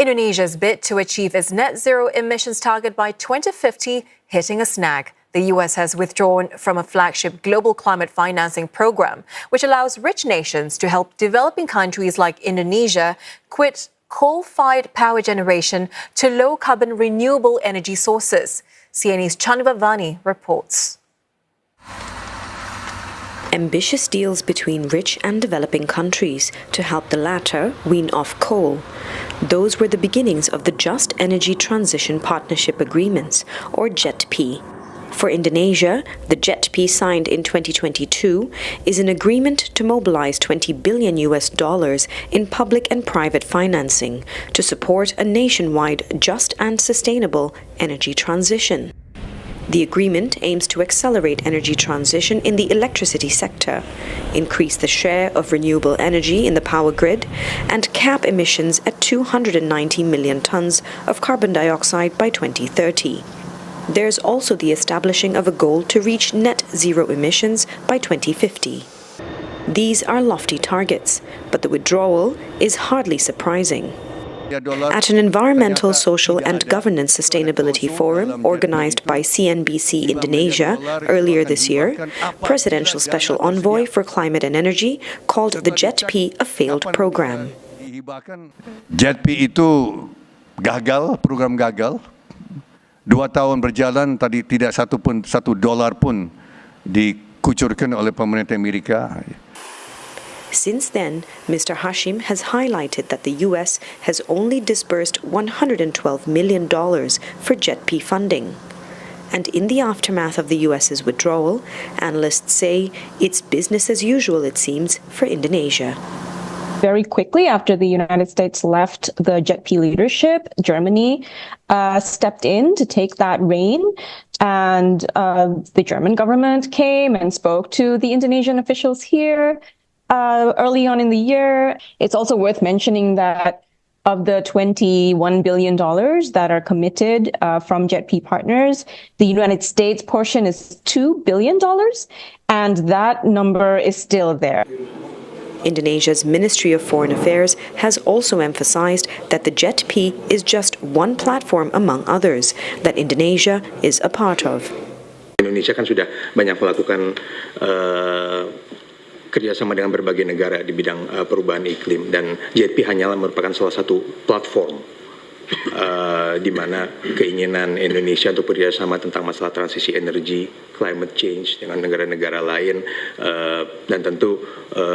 Indonesia's bid to achieve its net zero emissions target by 2050 hitting a snag. The US has withdrawn from a flagship global climate financing program, which allows rich nations to help developing countries like Indonesia quit coal-fired power generation to low-carbon renewable energy sources. CNE's Chandni Vatvani reports. Ambitious deals between rich and developing countries to help the latter wean off coal. Those were the beginnings of the Just Energy Transition Partnership Agreements, or JETP. For Indonesia, the JETP signed in 2022 is an agreement to mobilize $20 billion in public and private financing to support a nationwide just and sustainable energy transition. The agreement aims to accelerate energy transition in the electricity sector, increase the share of renewable energy in the power grid, and cap emissions at 290 million tons of carbon dioxide by 2030. There's also the establishing of a goal to reach net zero emissions by 2050. These are lofty targets, but the withdrawal is hardly surprising. At an Environmental, Social and Governance Sustainability Forum organized by CNBC Indonesia earlier this year, Presidential Special Envoy for Climate and Energy called the JETP a failed program. JETP itu gagal, program gagal. 2 tahun berjalan, tadi tidak $1 pun dikucurkan oleh pemerintah Amerika. Since then, Mr. Hashim has highlighted that the U.S. has only disbursed $112 million for JETP funding. And in the aftermath of the U.S.'s withdrawal, analysts say it's business as usual, it seems, for Indonesia. Very quickly after the United States left the JETP leadership, Germany stepped in to take that reign. And the German government came and spoke to the Indonesian officials here early on in the year. It's also worth mentioning that of the $21 billion that are committed from JETP partners, the United States portion is $2 billion, and that number is still there. Indonesia's Ministry of Foreign Affairs has also emphasized that the JETP is just one platform among others that Indonesia is a part of. Indonesia kan sudah banyak melakukan kerjasama dengan berbagai negara di bidang perubahan iklim, dan JETP hanyalah merupakan salah satu platform di mana keinginan Indonesia untuk bekerjasama tentang masalah transisi energi, climate change dengan negara-negara lain, dan tentu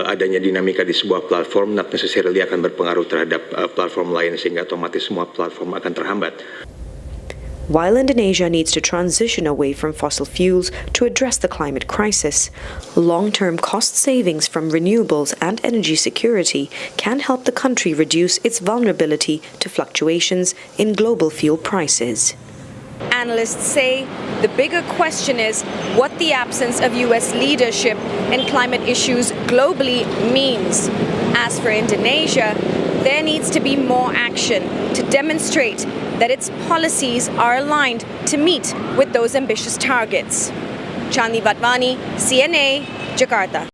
adanya dinamika di sebuah platform not necessarily akan berpengaruh terhadap platform lain, sehingga otomatis semua platform akan terhambat. While Indonesia needs to transition away from fossil fuels to address the climate crisis, long-term cost savings from renewables and energy security can help the country reduce its vulnerability to fluctuations in global fuel prices. Analysts say the bigger question is what the absence of U.S. leadership in climate issues globally means. As for Indonesia, there needs to be more action to demonstrate that its policies are aligned to meet with those ambitious targets. Chandni Vatvani, CNA, Jakarta.